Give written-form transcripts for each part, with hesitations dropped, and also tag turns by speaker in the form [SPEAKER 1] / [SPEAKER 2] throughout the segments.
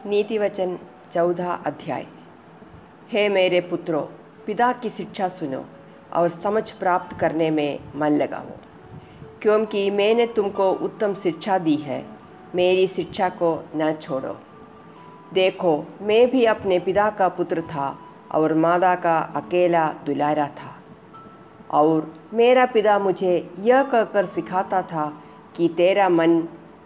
[SPEAKER 1] नीति वचन 14 अध्याय। हे मेरे पुत्रों, पिता की शिक्षा सुनो और समझ प्राप्त करने में मन लगाओ, क्योंकि मैंने तुमको उत्तम शिक्षा दी है। मेरी शिक्षा को न छोड़ो। देखो, मैं भी अपने पिता का पुत्र था और माता का अकेला दुलारा था, और मेरा पिता मुझे यह कहकर सिखाता था कि तेरा मन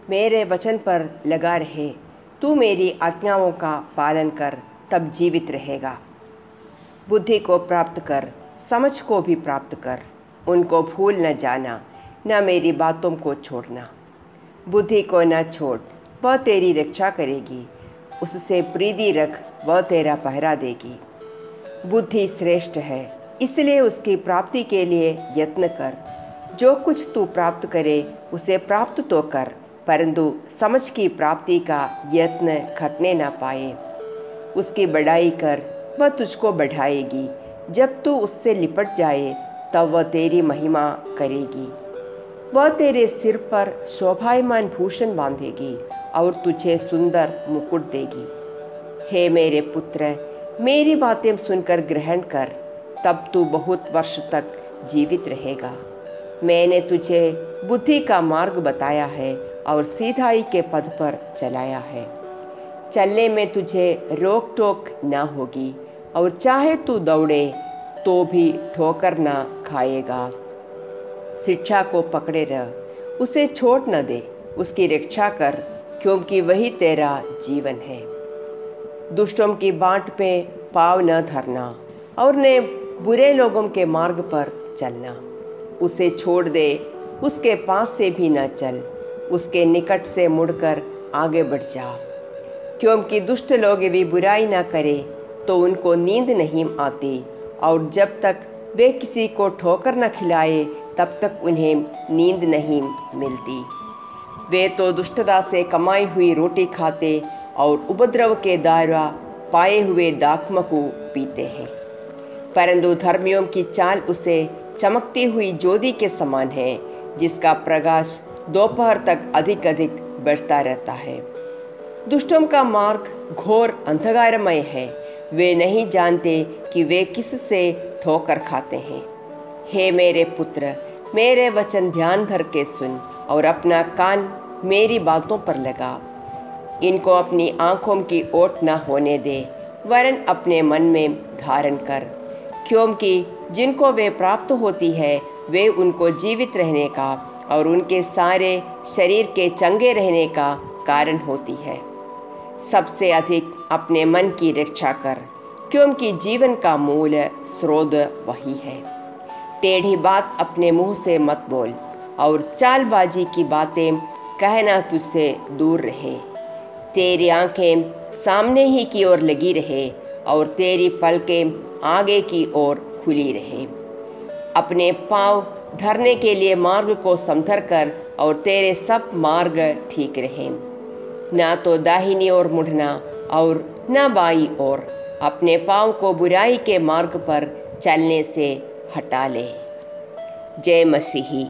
[SPEAKER 1] मेरे वचन पर लगा रहे, तू मेरी आज्ञाओं का पालन कर, तब जीवित रहेगा। बुद्धि को प्राप्त कर, समझ को भी प्राप्त कर, उनको भूल न जाना, न मेरी बातों को छोड़ना। बुद्धि को न छोड़, वह तेरी रक्षा करेगी। उससे प्रीति रख, वह तेरा पहरा देगी। बुद्धि श्रेष्ठ है, इसलिए उसकी प्राप्ति के लिए यत्न कर। जो कुछ तू प्राप्त करे उसे प्राप्त तो कर, परंतु समझ की प्राप्ति का यत्न घटने न पाए। उसकी बढ़ाई कर, वह तुझको बढ़ाएगी। जब तू उससे लिपट जाए तब वह तेरी महिमा करेगी। वह तेरे सिर पर शोभायमान भूषण बांधेगी और तुझे सुंदर मुकुट देगी। हे मेरे पुत्र, मेरी बातें सुनकर ग्रहण कर, तब तू बहुत वर्ष तक जीवित रहेगा। मैंने तुझे बुद्धि का मार्ग बताया है और सीधाई के पद पर चलाया है। चलने में तुझे रोक टोक न होगी, और चाहे तू दौड़े तो भी ठोकर न खाएगा। शिक्षा को पकड़े रह, उसे छोड़ न दे, उसकी रक्षा कर, क्योंकि वही तेरा जीवन है। दुष्टों की बाट पे पाँव न धरना और न बुरे लोगों के मार्ग पर चलना। उसे छोड़ दे, उसके पास से भी न चल, उसके निकट से मुड़कर आगे बढ़ जा। क्योंकि दुष्ट लोग यदि बुराई न करे तो उनको नींद नहीं आती, और जब तक वे किसी को ठोकर न खिलाए तब तक उन्हें नींद नहीं मिलती। वे तो दुष्टता से कमाई हुई रोटी खाते और उपद्रव के द्वारा पाए हुए दाखमधु पीते हैं। परंतु धर्मियों की चाल उसे चमकती हुई ज्योति के समान है, जिसका प्रकाश दोपहर तक अधिक अधिक बढ़ता रहता है। दुष्टों का मार्ग घोर अंधकारमय है, वे नहीं जानते कि वे किससे ठोकर खाते हैं। हे मेरे पुत्र, मेरे वचन ध्यान धर के सुन और अपना कान मेरी बातों पर लगा। इनको अपनी आँखों की ओट न होने दे, वरन अपने मन में धारण कर, क्योंकि जिनको वे प्राप्त होती है वे उनको जीवित रहने का और उनके सारे शरीर के चंगे रहने का कारण होती है। सबसे अधिक अपने मन की रक्षा कर, क्योंकि जीवन का मूल स्रोत वही है। टेढ़ी बात अपने मुंह से मत बोल, और चालबाजी की बातें कहना तुझसे दूर रहे। तेरी आंखें सामने ही की ओर लगी रहे, और तेरी पलकें आगे की ओर खुली रहे। अपने पाँव धरने के लिए मार्ग को समथर कर, और तेरे सब मार्ग ठीक रहे। ना तो दाहिनी ओर मुड़ना और न बाई ओर। अपने पाँव को बुराई के मार्ग पर चलने से हटा ले। जय मसीही।